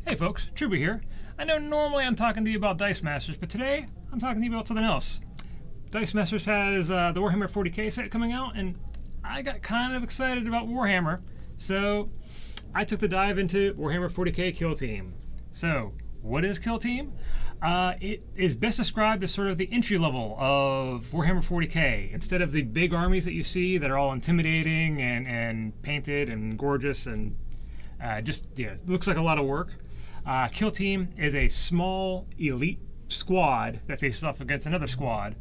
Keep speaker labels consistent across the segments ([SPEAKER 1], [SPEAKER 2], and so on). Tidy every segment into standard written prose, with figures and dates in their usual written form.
[SPEAKER 1] Hey folks, Trubie here. I know normally I'm talking to you about Dice Masters, but today I'm talking to you about something else. Dice Masters has the Warhammer 40k set coming out, and I got kind of excited about Warhammer, so I took the dive into Warhammer 40k Kill Team. So, what is Kill Team? It is best described as sort of the entry level of Warhammer 40k. Instead of the big armies that you see that are all intimidating and painted and gorgeous and looks like a lot of work. Kill Team is a small elite squad that faces off against another squad,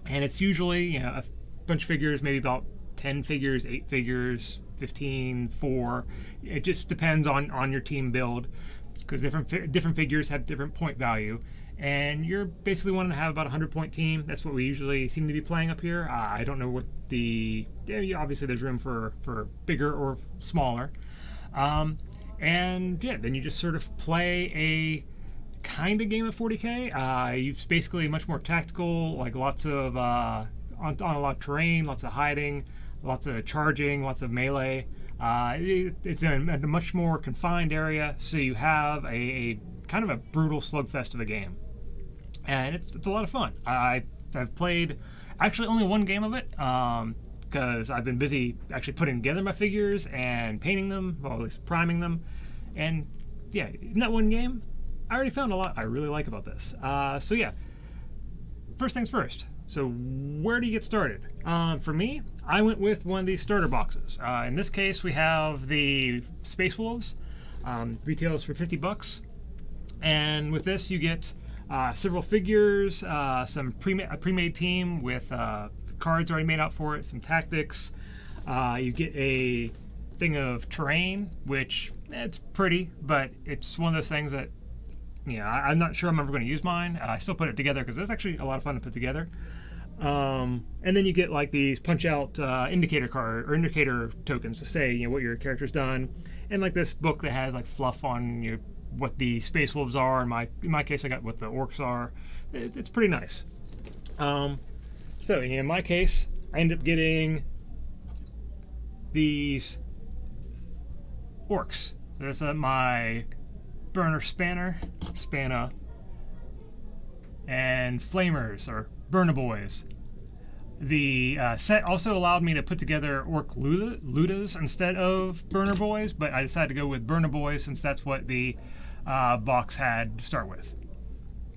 [SPEAKER 1] and it's usually a bunch of figures, maybe about 10 figures, 8 figures, 15, 4. It just depends on your team build, because different figures have different point value, and you're basically wanting to have about a 100-point team. That's what we usually seem to be playing up here. I don't know what obviously there's room for bigger or smaller. And yeah, then you just sort of play a kind of game of 40k. It's basically much more tactical, like lots of on a lot of terrain, lots of hiding, lots of charging, lots of melee. It's in a much more confined area, so you have a kind of a brutal slugfest of a game, and it's a lot of fun. I've played actually only one game of it. Because I've been busy actually putting together my figures and painting them, or at least priming them. And yeah, in that one game, I already found a lot I really like about this. So yeah, first things first. So where do you get started? For me, I went with one of these starter boxes. In this case, we have the Space Wolves. Retails for $50. And with this, you get several figures, a pre-made team with cards already made out for it, some tactics. You get a thing of terrain, which it's pretty, but it's one of those things that I'm not sure I'm ever going to use mine. I still put it together because it's actually a lot of fun to put together. And then you get like these punch out indicator tokens to say what your character's done, and like this book that has like fluff on what the Space Wolves are. In my case, I got what the orcs are. It's pretty nice. So in my case, I ended up getting these orcs. There's my burner spanner, and flamers, or burner boys. The set also allowed me to put together orc ludas instead of burner boys, but I decided to go with burner boys since that's what the box had to start with.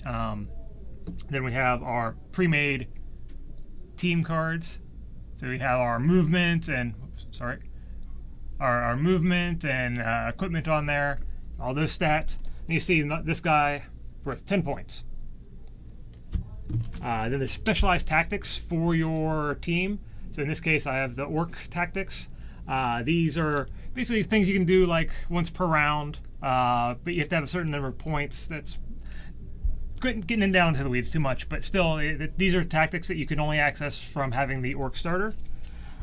[SPEAKER 1] Then we have our pre-made team cards. So we have our movement and our movement and equipment on there, all those stats. And you see this guy worth 10 points. Then there's specialized tactics for your team. So in this case, I have the orc tactics. These are basically things you can do like once per round, but you have to have a certain number of points. That's getting down into the weeds too much, but still, these are tactics that you can only access from having the orc starter.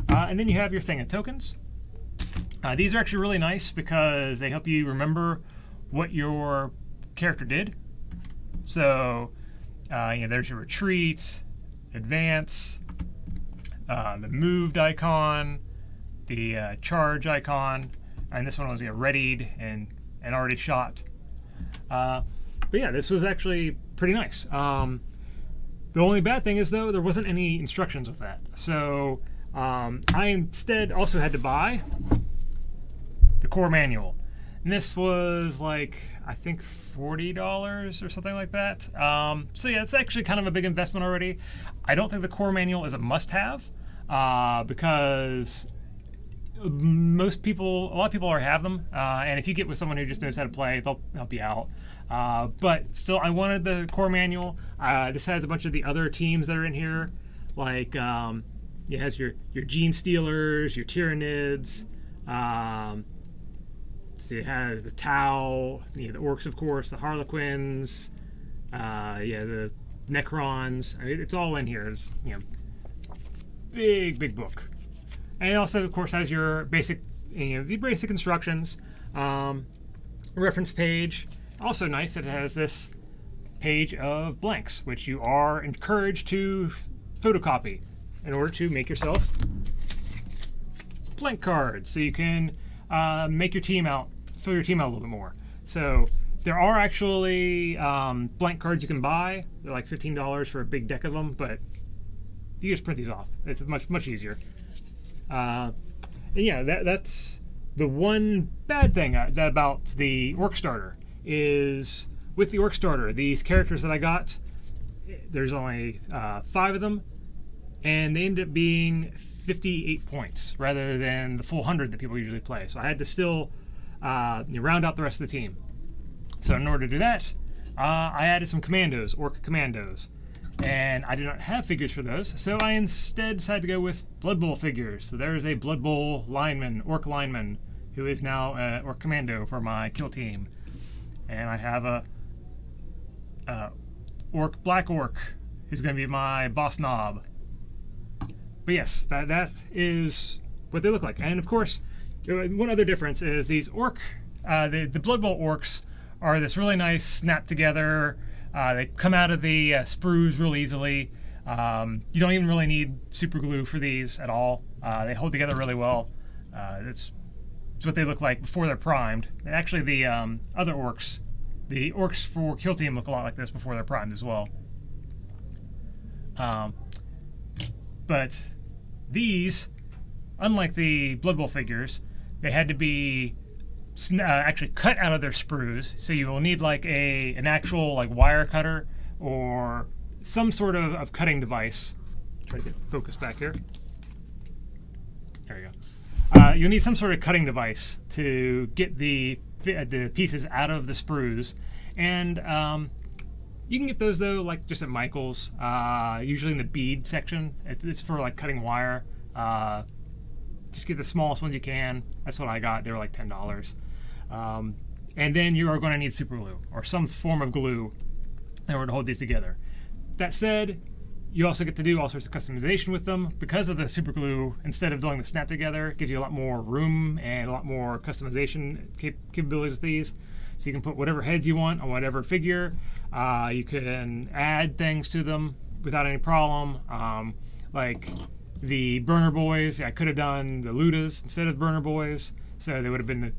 [SPEAKER 1] And then you have your thing of tokens. These are actually really nice because they help you remember what your character did. So, there's your retreat, advance, the moved icon, the charge icon, and this one was readied and already shot. But yeah, this was actually pretty nice. The only bad thing is, though, there wasn't any instructions with that. So I instead also had to buy the core manual. And this was like, I think $40 or something like that. So yeah, it's actually kind of a big investment already. I don't think the core manual is a must-have because a lot of people already have them. And if you get with someone who just knows how to play, they'll help you out. But still, I wanted the core manual. This has a bunch of the other teams that are in here, like it has your Gene Stealers, your Tyranids. It has the Tau, the orcs, of course, the Harlequins, the Necrons. I mean, it's all in here. It's big book, and it also, of course, has your basic the basic instructions, reference page. Also nice that it has this page of blanks, which you are encouraged to photocopy in order to make yourself blank cards, so you can make your team out, fill your team out a little bit more. So There are actually blank cards you can buy. They're like $15 for a big deck of them, but you just print these off. It's much easier. And yeah, that's the one bad thing about the Orc Starter is with the Orc Starter, these characters that I got, there's only 5 of them, and they ended up being 58 points rather than the full 100 that people usually play. So I had to still round out the rest of the team. So in order to do that, I added some commandos, Orc commandos. And I did not have figures for those, so I instead decided to go with Blood Bowl figures. So there's a Blood Bowl lineman, Orc lineman, who is now Orc Commando for my kill team. And I have a Black Orc, who's going to be my boss Noob. But yes, that is what they look like. And of course, one other difference is these the Blood Bowl Orcs are this really nice snap together. They come out of the sprues real easily. You don't even really need super glue for these at all. They hold together really well. That's what they look like before they're primed. And actually, the other orcs, the orcs for Kill Team, look a lot like this before they're primed as well. But these, unlike the Blood Bowl figures, they had to be actually cut out of their sprues, so you will need like an actual like wire cutter or some sort of cutting device. Try to get focus back here. There you go. You'll need some sort of cutting device to get the pieces out of the sprues, and you can get those though like just at Michael's, usually in the bead section. It's for like cutting wire. Just get the smallest ones you can. That's what I got. They were like $10. And then you are going to need super glue or some form of glue in order to hold these together. That said, you also get to do all sorts of customization with them. Because of the super glue, instead of doing the snap together, it gives you a lot more room and a lot more customization capabilities with these. So you can put whatever heads you want on whatever figure. You can add things to them without any problem. Like the Burner Boys, I could have done the Ludas instead of Burner Boys, so they would have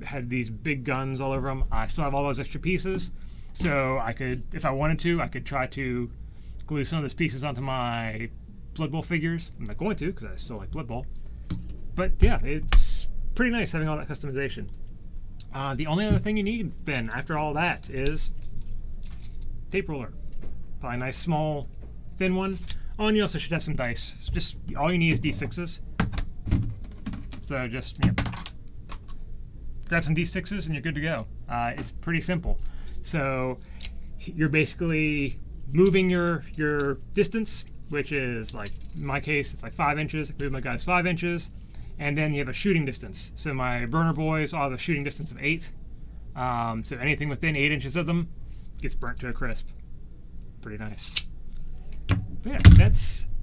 [SPEAKER 1] had these big guns all over them. I still have all those extra pieces, so I could, if I wanted to, I could try to glue some of those pieces onto my Blood Bowl figures. I'm not going to, because I still like Blood Bowl. But yeah, it's pretty nice having all that customization. The only other thing you need then, after all that, is tape roller. Probably a nice, small, thin one. Oh, and you also should have some dice. So just all you need is D6s. So just grab some D6s and you're good to go. It's pretty simple. So you're basically moving your distance, which is like in my case it's like 5 inches. I move my guys 5 inches, and then you have a shooting distance. So my Burner Boys all have a shooting distance of 8. So anything within 8 inches of them gets burnt to a crisp. Pretty nice. But yeah,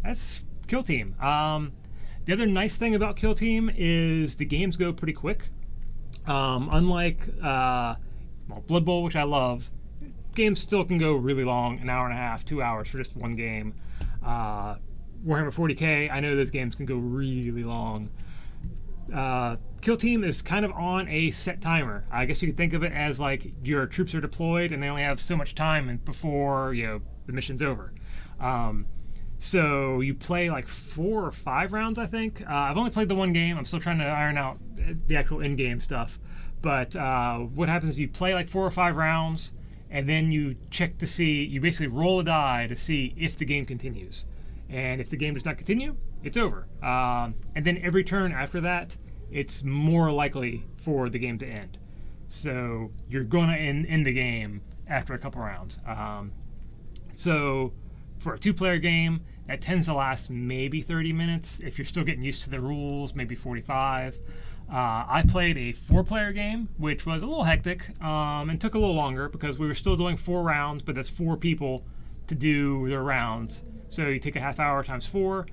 [SPEAKER 1] that's Kill Team. The other nice thing about Kill Team is the games go pretty quick. Unlike Blood Bowl, which I love, games still can go really long, an hour and a half, 2 hours for just one game. Warhammer 40k, I know those games can go really long. Kill Team is kind of on a set timer. I guess you could think of it as like your troops are deployed and they only have so much time before the mission's over. So you play like 4 or 5 rounds, I think. I've only played the one game. I'm still trying to iron out the actual in-game stuff. But what happens is you play like 4 or 5 rounds, and then you check to see, you basically roll a die to see if the game continues. And if the game does not continue, it's over. And then every turn after that, it's more likely for the game to end. So you're going to end the game after a couple rounds. So for a 2-player game, that tends to last maybe 30 minutes. If you're still getting used to the rules, maybe 45. I played a 4-player game, which was a little hectic and took a little longer because we were still doing 4 rounds, but that's 4 people to do their rounds. So you take a half hour times 4,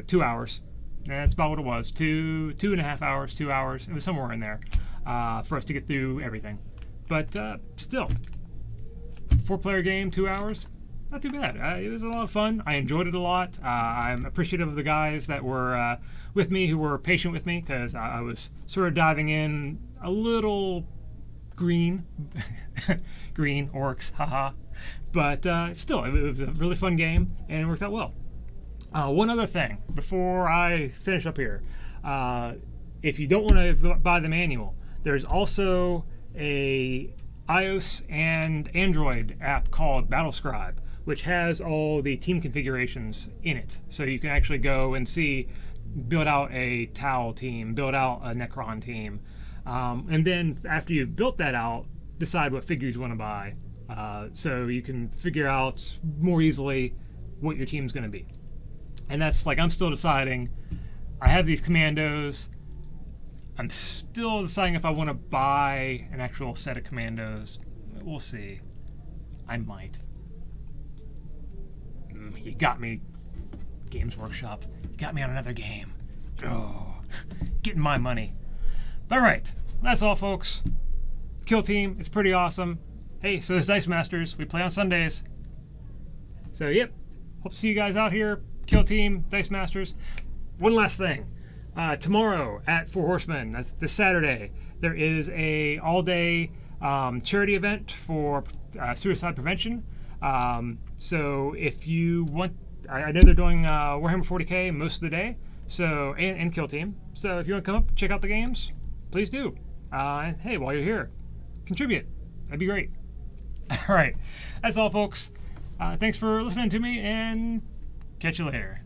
[SPEAKER 1] 2 hours. That's about what it was. 2.5 hours, 2 hours. It was somewhere in there for us to get through everything. But still, 4-player game, 2 hours. Not too bad. It was a lot of fun. I enjoyed it a lot. I'm appreciative of the guys that were with me, who were patient with me, because I was sort of diving in a little green, green orcs, haha. But still, it was a really fun game, and it worked out well. One other thing before I finish up here, if you don't want to buy the manual, there's also a iOS and Android app called Battlescribe, which has all the team configurations in it. So you can actually go and see, build out a Tau team, build out a Necron team, and then after you've built that out, decide what figures you want to buy. So you can figure out more easily what your team's going to be. And that's like, I'm still deciding. I have these commandos. I'm still deciding if I want to buy an actual set of commandos. We'll see. I might. You got me, Games Workshop. You got me on another game. Oh, getting my money. But alright, that's all, folks. Kill Team, it's pretty awesome. Hey, so is Dice Masters. We play on Sundays. So, yep. Hope to see you guys out here. Kill Team, Dice Masters. One last thing. Tomorrow at Four Horsemen, that's this Saturday, there is a all-day charity event for suicide prevention. So if you want, I know they're doing Warhammer 40k most of the day, so and Kill Team. So if you want to come up, check out the games, please do. And hey, while you're here, contribute. That'd be great. All right, that's all, folks. Thanks for listening to me, and catch you later.